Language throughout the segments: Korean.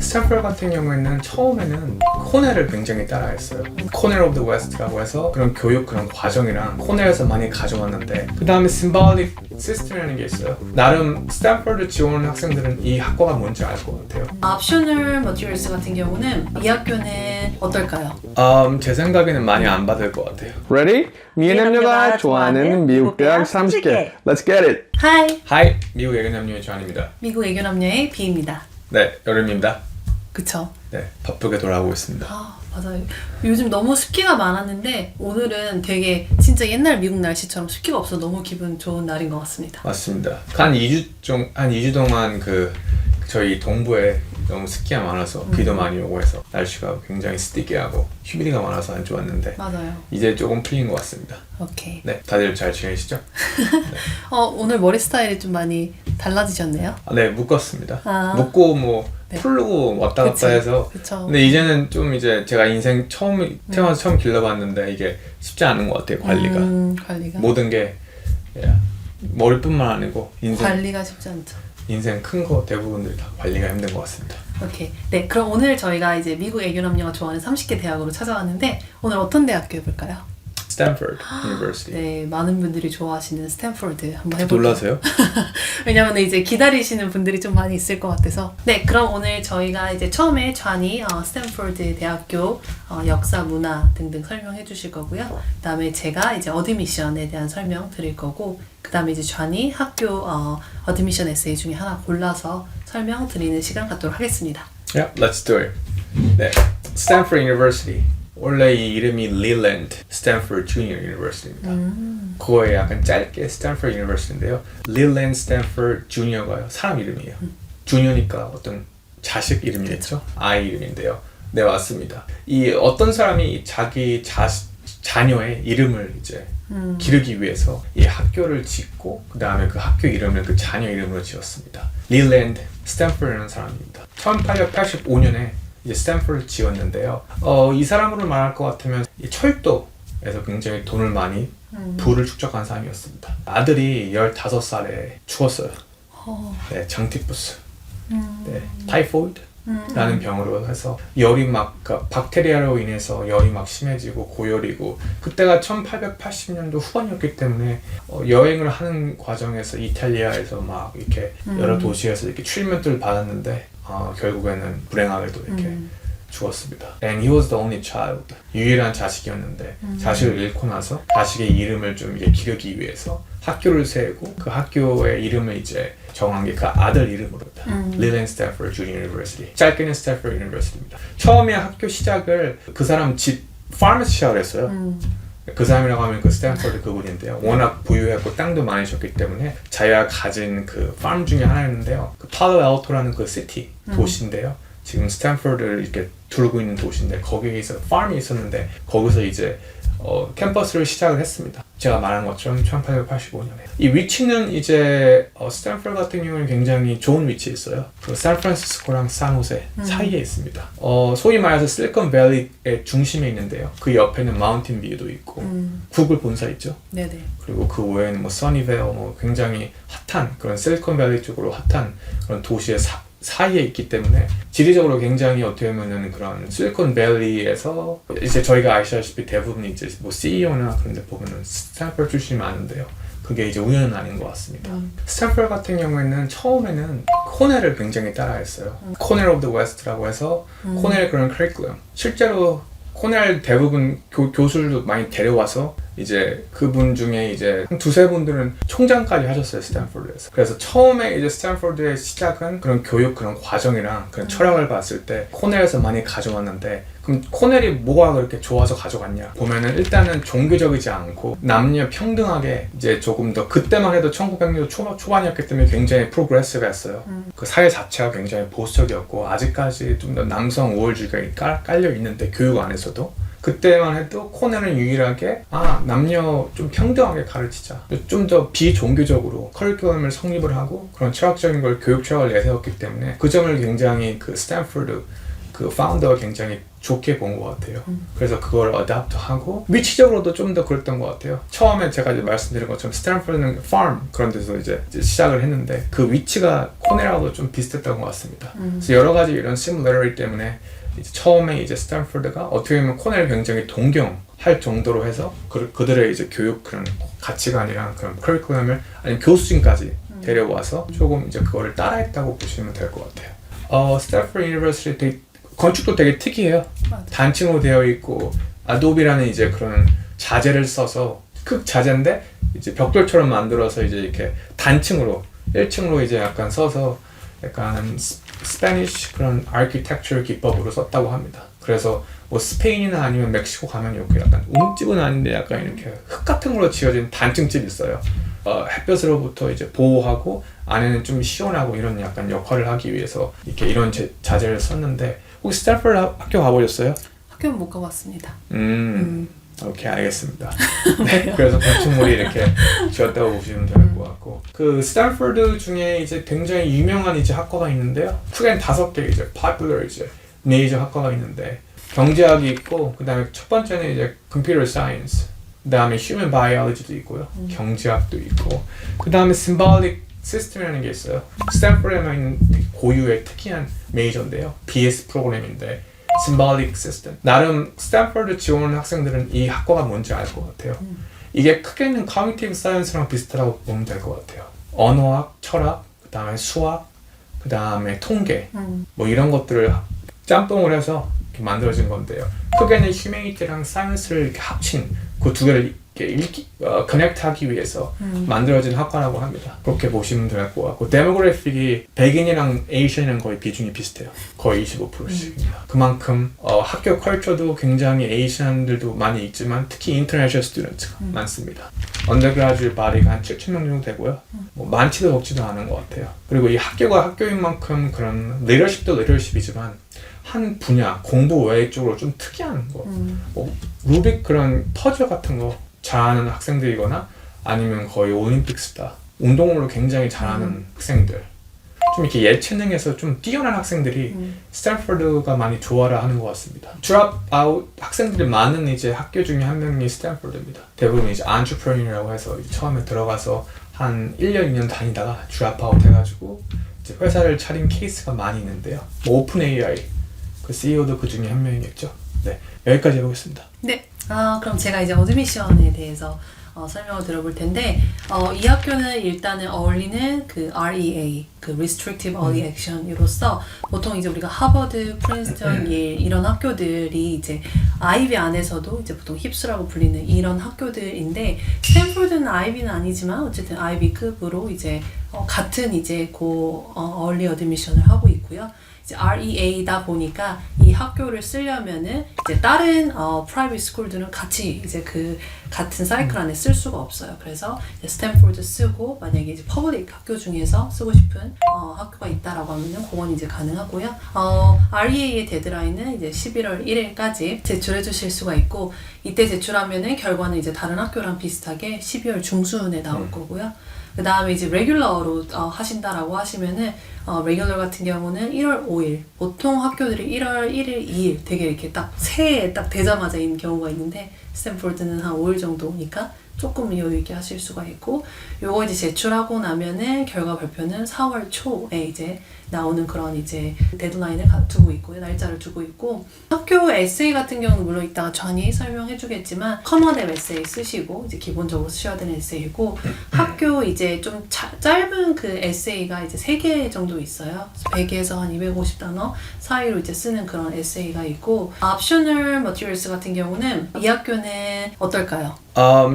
스탠퍼드 같은 경우에는 처음에는 코넬을 굉장히 따라했어요. 코넬 오브 더 웨스트라고 해서 그런 교육 그런 과정이랑 코넬에서 많이 가져왔는데 그 다음에 심볼릭 시스템이라는 게 있어요. 나름 스탠퍼드 지원하는 학생들은 이 학과가 뭔지 알 것 같아요. 옵셔널 머티리얼스 같은 경우는 이 학교는 어떨까요? 제 생각에는 많이 안 받을 것 같아요. Ready? 미애남녀가 좋아하는 미국 대학 30개. Let's get it! 하이! 하이, 미국 애견남녀의 조한입니다. 미국 애견남녀의 비입니다. 네, 여름입니다. 그쵸? 네, 바쁘게 돌아오고 있습니다. 아 맞아요. 요즘 너무 습기가 많았는데 오늘은 되게 진짜 옛날 미국 날씨처럼 습기가 없어서 너무 기분 좋은 날인 것 같습니다. 맞습니다. 한 2주 동안 저희 동부에 너무 습기가 많아서 비도 많이 오고 해서 날씨가 굉장히 스티키하고 휴미디가 많아서 안 좋았는데 맞아요. 이제 조금 풀린 것 같습니다. 오케이. 네, 다들 잘 지내시죠? 오늘 머리 스타일이 좀 많이 달라지셨네요. 네, 묶었습니다. 아. 묶고 뭐 네. 풀고 왔다 갔다 그치, 해서 그쵸. 근데 이제는 좀 이제 제가 인생 태어나서 처음 길러봤는데 이게 쉽지 않은 것 같아요, 관리가. 관리가? 모든 게 머리뿐만 아니고 관리가 쉽지 않죠. 인생 큰 거 대부분들이 다 관리가 힘든 것 같습니다. 오케이. 네, 그럼 오늘 저희가 이제 미국 애견남녀가 좋아하는 30개 대학으로 찾아왔는데 오늘 어떤 대학교 해볼까요? 스탠퍼드 유니버시티. 네, 많은 분들이 좋아하시는 스탠퍼드 한번 해볼까요? 놀라세요? 왜냐면 이제 기다리시는 분들이 좀 많이 있을 것 같아서. 네, 그럼 오늘 저희가 이제 처음에 좌니 스탠퍼드 대학교 역사, 문화 등등 설명해 주실 거고요. 그 다음에 제가 이제 어드미션에 대한 설명 드릴 거고, 그 다음에 이제 좌니 학교 어드미션 에세이 중에 하나 골라서 설명 드리는 시간 갖도록 하겠습니다. Yeah, let's do it. 네, 스탠퍼드 유니버시티. 원래 이 이름이 Leland Stanford Junior University입니다. 그거에 약간 짧게 Stanford University인데요. Leland Stanford Junior가요, 사람 이름이에요. 주니어니까 어떤 자식 이름이겠죠? 아이 이름인데요. 네, 맞습니다. 이 어떤 사람이 자기 자녀의 이름을 이제 기르기 위해서 이 학교를 짓고 그 다음에 그 학교 이름을 그 자녀 이름으로 지었습니다. Leland Stanford라는 사람입니다. 1885년에 이제 스탠퍼드를 지었는데요. 이 사람으로 말할 것 같으면 이 철도에서 굉장히 돈을 많이 부를 축적한 사람이었습니다. 아들이 15살에 죽었어요. 네, 장티푸스, 네, 타이포이드라는 병으로 해서 열이 막 박테리아로 인해서 열이 막 심해지고 고열이고 그때가 1880년도 후반이었기 때문에 여행을 하는 과정에서 이탈리아에서 막 이렇게 여러 도시에서 이렇게 트리트먼트를 받았는데 결국에는 불행하게도 이렇게 죽었습니다. And he was the only child. 유일한 자식이었는데 자식을 잃고 나서 자식의 이름을 좀 이제 기르기 위해서 학교를 세우고 그 학교의 이름을 이제 정한 게 그 아들 이름으로다. Leland Stanford Junior University. 짧게는 Stanford University입니다. 처음에 학교 시작을 그 사람 집 farm에서 시작을 했어요. 그 사람이라고 하면 그 스탠퍼드 그분인데요. 워낙 부유했고 땅도 많으셨기 때문에 자기가 가진 그 farm 중에 하나였는데요. 그 팔로알토라는 그 시티 도시인데요. 지금 스탠퍼드를 이렇게 두르고 있는 도시인데 거기에서 farm이 있었는데 거기서 이제 캠퍼스를 시작을 했습니다. 제가 말한 것처럼 1885년에. 이 위치는 이제 스탠퍼드 같은 경우는 굉장히 좋은 위치에 있어요. 그 샌프란시스코랑 산호세 사이에 있습니다. 소위 말해서 실리콘밸리의 중심에 있는데요. 그 옆에는 마운틴 뷰도 있고 구글 본사 있죠. 네네. 그리고 그 외에는 뭐 써니베어 뭐 굉장히 핫한 그런 실리콘밸리 쪽으로 핫한 그런 도시의 사이에 있기 때문에 지리적으로 굉장히 어떻게 보면은 그런 실리콘밸리에서 이제 저희가 아시다시피 대부분 이제 뭐 CEO나 그런 데 보면은 스탠퍼드 출신이 많은데요. 그게 이제 우연은 아닌 것 같습니다. 스탠퍼드 같은 경우에는 처음에는 코넬을 굉장히 따라했어요. 코넬 오브 더 웨스트라고 해서 코넬 그런 커리큘럼. 실제로 코넬 대부분 교수들도 많이 데려와서 이제 그분 중에 이제 한 두세 분들은 총장까지 하셨어요, 스탠퍼드에서. 그래서 처음에 이제 스탠퍼드의 시작은 그런 교육 그런 과정이랑 그런 철학을 봤을 때 코넬에서 많이 가져왔는데 그럼 코넬이 뭐가 그렇게 좋아서 가져갔냐 보면은 일단은 종교적이지 않고 남녀 평등하게 이제 조금 더 그때만 해도 1900년도 초반이었기 때문에 굉장히 프로그레시브했어요. 그 사회 자체가 굉장히 보수적이었고 아직까지 좀 더 남성 우월주의가 깔려 있는데 교육 안에서도 그때만 해도 코넬은 유일하게 남녀 좀 평등하게 가르치자 좀 더 비종교적으로 커리큘럼을 성립을 하고 그런 철학적인 걸 교육 철학을 내세웠기 때문에 그 점을 굉장히 그 스탠퍼드 그 파운더가 굉장히 좋게 본 것 같아요. 그래서 그걸 어답트하고 위치적으로도 좀 더 그랬던 것 같아요. 처음에 제가 이제 말씀드린 것처럼 스탠퍼드는 farm 그런 데서 이제 시작을 했는데 그 위치가 코넬하고도 좀 비슷했던 것 같습니다. 그래서 여러 가지 이런 similarity 때문에 이제 처음에 이제 스탠퍼드가 어떻게 보면 코넬을 굉장히 동경할 정도로 해서 그들의 이제 교육 그런 가치관이랑 그런 커리큘럼을 아니면 교수진까지 데려와서 조금 이제 그거를 따라했다고 보시면 될 것 같아요. 스탠퍼드 유니버시티 되게 건축도 되게 특이해요. 맞아. 단층으로 되어 있고 아도비라는 이제 그런 자재를 써서 극자재인데 이제 벽돌처럼 만들어서 이제 이렇게 단층으로 1층으로 이제 약간 써서 약간 스페니쉬 그런 아키텍처 기법으로 썼다고 합니다. 그래서 뭐 스페인이나 아니면 멕시코 가면 이렇게 약간 움집은 아닌데 약간 이렇게 흙 같은 걸로 지어진 단층집이 있어요. 햇볕으로부터 이제 보호하고 안에는 좀 시원하고 이런 약간 역할을 하기 위해서 이렇게 이런 자재를 썼는데 혹시 스탠퍼드 학교 가보셨어요? 학교는 못 가봤습니다. 오케이 알겠습니다. 네, 그래서 건축물이 이렇게 지었다고 보시면 될 것 같고 그 스탠퍼드 중에 이제 굉장히 유명한 이제 학과가 있는데요. 크게는 5개 이제 popular 이제 메이저 학과가 있는데 경제학이 있고 그 다음에 첫 번째는 이제 computer science 그 다음에 human biology도 있고요. 경제학도 있고 그 다음에 symbolic system이라는 게 있어요. 스탠퍼드에만 있는 고유의 특이한 메이저인데요. BS 프로그램인데 symbolic system. 나름 스탠퍼드 지원하는 학생들은 이 학과가 뭔지 알 것 같아요. 이게 크게는 cognitive science랑 비슷하다고 보면 될 것 같아요. 언어학, 철학, 그 다음에 수학, 그 다음에 통계 뭐 이런 것들을 짬뽕을 해서 이렇게 만들어진 건데요. 크게는 humanity랑 science를 이렇게 합친 그 두 개를 이렇게 커넥트하기 위해서 만들어진 학과라고 합니다. 그렇게 보시면 될 것 같고 데모그래픽이 백인이랑 에이션이랑 거의 비중이 비슷해요. 거의 25%씩입니다. 그만큼 학교 컬처도 굉장히 에이션들도 많이 있지만 특히 인터내셔널 스튜던트가 많습니다. 언더그라듀에이트 바디가 한 7,000명 정도 되고요. 뭐 많지도 적지도 않은 것 같아요. 그리고 이 학교가 학교인 만큼 그런 리더십도 리더십이지만 한 분야, 공부 외 쪽으로 좀 특이한 거, 뭐 루빅 그런 퍼즐 같은 거 잘하는 학생들이거나 아니면 거의 올림픽 스타, 운동으로 굉장히 잘하는 학생들, 좀 이렇게 예체능에서 좀 뛰어난 학생들이 스탠퍼드가 많이 좋아라 하는 것 같습니다. 드롭아웃 학생들이 많은 이제 학교 중에 한 명이 스탠퍼드입니다. 대부분 이제 entrepreneur이라고 해서 이제 처음에 들어가서 한 1년, 2년 다니다가 드롭아웃 해가지고 이제 회사를 차린 케이스가 많이 있는데요. 뭐 오픈 AI 그 CEO도 그 중에 한 명이겠죠. 네, 여기까지 해보겠습니다. 네. 그럼 제가 이제 어드미션에 대해서 설명을 들어볼 텐데 이 학교는 일단은 어울리는 그 REA, 그 Restrictive Early Action으로서 보통 이제 우리가 하버드, 프린스턴, 예일 이런 학교들이 이제 아이비 안에서도 이제 보통 힙스라고 불리는 이런 학교들인데 스탠포드는 아이비는 아니지만 어쨌든 아이비급으로 이제 같은 이제 얼리 어드미션을 하고 있고요. 이제 REA다 보니까 이 학교를 쓰려면은 이제 다른 프라이빗 스쿨들은 같이 이제 그 같은 사이클 안에 쓸 수가 없어요. 그래서 이제 스탠포드 쓰고 만약에 이제 퍼블릭 학교 중에서 쓰고 싶은 학교가 있다라고 하면은 그건 이제 가능하고요. REA의 데드라인은 이제 11월 1일까지 제출해 주실 수가 있고 이때 제출하면은 결과는 이제 다른 학교랑 비슷하게 12월 중순에 나올 거고요. 그 다음에 이제 레귤러로 하신다라고 하시면은 레귤러 같은 경우는 1월 5일 보통 학교들이 1월 1일, 2일 되게 이렇게 딱 새해에 딱 되자마자 있는 경우가 있는데 스탠포드는 한 5일 정도니까 조금 여유 있게 하실 수가 있고 요거 이제 제출하고 나면은 결과 발표는 4월 초에 이제 나오는 그런 이제 데드라인을 두고 있고요. 날짜를 두고 있고 학교 에세이 같은 경우는 물론 이따가 전이 설명해 주겠지만 커먼앱 에세이 쓰시고 이제 기본적으로 쓰셔야 되는 에세이고 학교 이제 좀 짧은 그 에세이가 이제 3개 정도 있어요. 100에서 한 250단어 사이로 이제 쓰는 그런 에세이가 있고 옵셔널 머티리얼스 같은 경우는 이 학교는 어떨까요?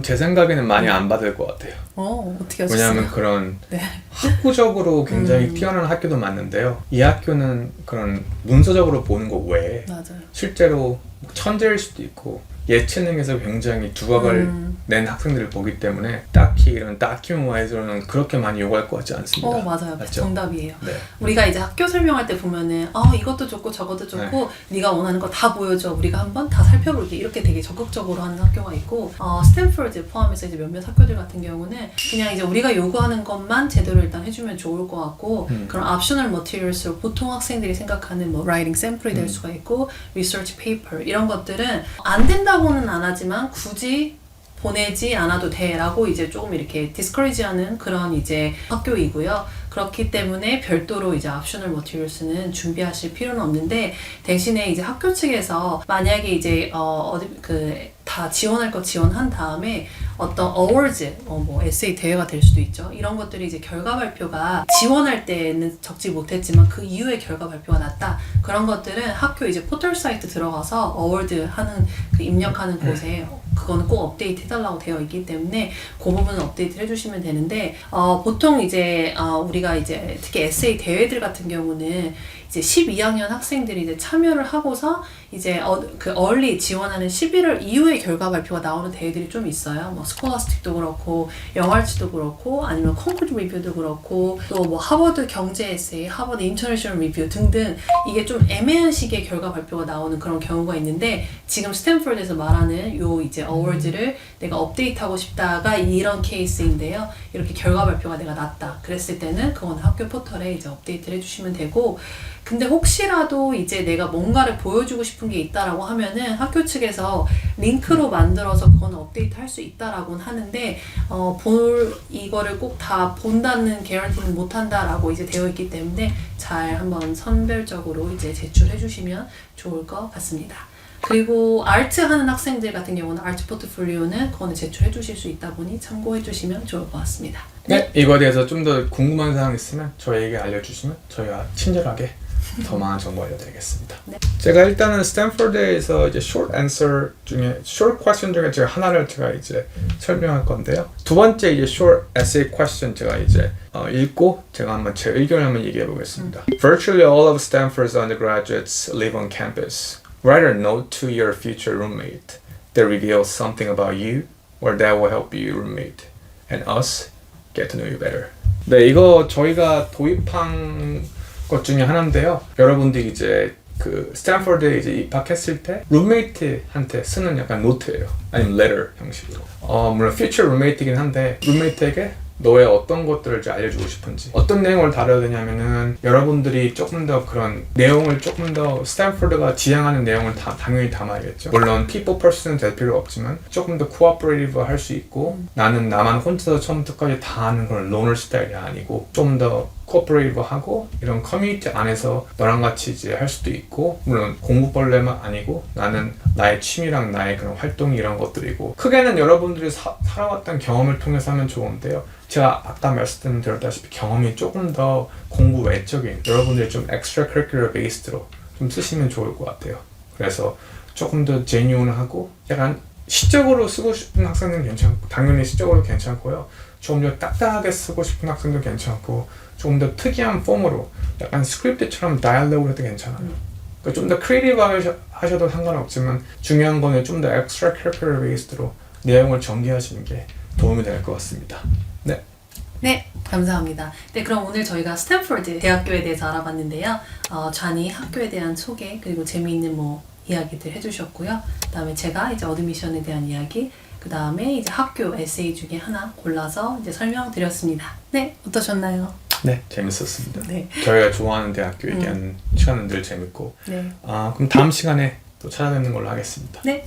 제 생각에는 많이 안 받을 것 같아요. 어떻게 하셨어요? 왜냐하면 그런 네. 학구적으로 굉장히 뛰어난 학교도 많은데요. 이 학교는 그런 문서적으로 보는 것 외에 맞아요. 실제로 천재일 수도 있고 예체능에서 굉장히 두각을 낸 학생들을 보기 때문에 딱히 이런 다큐ment 와이즈로는 그렇게 많이 요구할 것 같지 않습니다. 맞아요. 맞죠? 정답이에요. 네. 우리가 이제 학교 설명할 때 보면은 이것도 좋고 저것도 좋고 네가 원하는 거 다 보여줘. 우리가 한번 다 살펴볼게. 이렇게 되게 적극적으로 하는 학교가 있고 스탠퍼드 포함해서 이제 몇몇 학교들 같은 경우는 그냥 이제 우리가 요구하는 것만 제대로 일단 해주면 좋을 것 같고 그런 옵셔널 머티리얼스로 보통 학생들이 생각하는 뭐 라이팅 샘플이 될 수가 있고 리서치 페이퍼 이런 것들은 안 된다고는 안 하지만 굳이 보내지 않아도 돼 라고 이제 조금 이렇게 디스커리지하는 그런 이제 학교이고요. 그렇기 때문에 별도로 이제 옵셔널 머티리얼스는 준비하실 필요는 없는데 대신에 이제 학교 측에서 만약에 이제 다 지원할 거 지원한 다음에 어떤 어워즈, 뭐 에세이 대회가 될 수도 있죠. 이런 것들이 이제 결과 발표가 지원할 때는 적지 못했지만 그 이후에 결과 발표가 났다. 그런 것들은 학교 이제 포털 사이트 들어가서 어워드 하는 그 입력하는 곳에 그거는 꼭 업데이트 해달라고 되어 있기 때문에 그 부분은 업데이트를 해주시면 되는데 보통 이제 우리가 이제 특히 에세이 대회들 같은 경우는 이제 12학년 학생들이 이제 참여를 하고서 이제 그 얼리 지원하는 11월 이후에 결과 발표가 나오는 대회들이 좀 있어요. 뭐 스콜라스틱도 그렇고 영알츠도 그렇고 아니면 콩쿠르 리뷰도 그렇고 또 뭐 하버드 경제 에세이, 하버드 인터내셔널 리뷰 등등 이게 좀 애매한 시기에 결과 발표가 나오는 그런 경우가 있는데 지금 스탠퍼드에서 말하는 요 이제 어워즈를 내가 업데이트하고 싶다가 이런 케이스인데요. 이렇게 결과 발표가 내가 났다. 그랬을 때는 그건 학교 포털에 이제 업데이트를 해주시면 되고 근데 혹시라도 이제 내가 뭔가를 보여주고 싶은 게 있다라고 하면은 학교 측에서 링크로 만들어서 그건 업데이트 할 수 있다라고는 하는데 이거를 꼭 다 본다는 개런티는 못 한다라고 이제 되어 있기 때문에 잘 한번 선별적으로 이제 제출해 주시면 좋을 것 같습니다. 그리고 아트 하는 학생들 같은 경우는 아트 포트폴리오는 그거는 제출해 주실 수 있다 보니 참고해 주시면 좋을 것 같습니다. 네, 이거에 대해서 좀 더 궁금한 사항 있으면 저희에게 알려주시면 저희가 친절하게 더 많은 정보 알려드리겠습니다. 네. 제가 일단은 스탠퍼드에서 이제 short answer 중에 short question 중에 제가 하나를 제가 이제 설명할 건데요. 두 번째 이제 short essay question 제가 이제 읽고 제가 한번 제 의견을 한번 얘기해 보겠습니다. Virtually all of Stanford's undergraduates live on campus. Write a note to your future roommate that reveals something about you or that will help your roommate and us get to know you better. 네, 이거 저희가 도입한 것 중에 하나인데요. 여러분들이 이제 그 스탠퍼드에 이제 입학했을 때 룸메이트한테 쓰는 약간 노트예요. 아니면 letter 형식으로. 물론 future roommate이긴 한데 룸메이트에게 너의 어떤 것들을 이제 알려주고 싶은지 어떤 내용을 다뤄야 되냐면은 여러분들이 조금 더 그런 내용을 조금 더 스탠퍼드가 지향하는 내용을 당연히 담아야겠죠. 물론 people person은 될 필요 없지만 조금 더 cooperative 할 수 있고 나는 나만 혼자서 처음부터까지 다 하는 그런 loner 스타일이 아니고 좀 더 코퍼레이티브 하고 이런 커뮤니티 안에서 너랑 같이 이제 할 수도 있고 물론 공부벌레만 아니고 나는 나의 취미랑 나의 그런 활동이 이런 것들이고 크게는 여러분들이 살아왔던 경험을 통해서 하면 좋은데요. 제가 아까 말씀드렸다시피 경험이 조금 더 공부 외적인 여러분들이 좀 extracurricular based로 좀 쓰시면 좋을 것 같아요. 그래서 조금 더 genuine하고 약간 시적으로 쓰고 싶은 학생들은 괜찮고 당연히 시적으로 괜찮고요. 좀 더 딱딱하게 쓰고 싶은 학생도 괜찮고 좀 더 특이한 폼으로 약간 스크립트처럼 다이얼로그를 해도 괜찮아요. 그러니까 좀 더 크리에이티브 하셔도 상관없지만 중요한 거는 좀 더 extracurricular based로 내용을 전개하시는 게 도움이 될 것 같습니다. 네. 네, 감사합니다. 네, 그럼 오늘 저희가 스탠퍼드 대학교에 대해서 알아봤는데요. 좌니 학교에 대한 소개 그리고 재미있는 뭐 이야기들 해주셨고요. 그다음에 제가 이제 어드미션에 대한 이야기, 그 다음에 이제 학교 에세이 중에 하나 골라서 이제 설명드렸습니다. 네, 어떠셨나요? 네, 재밌었습니다. 네. 저희가 좋아하는 대학교 얘기하는 시간은 늘 재밌고. 네. 그럼 다음 시간에 또 찾아뵙는 걸로 하겠습니다. 네.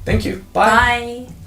Thank you. Bye. Bye.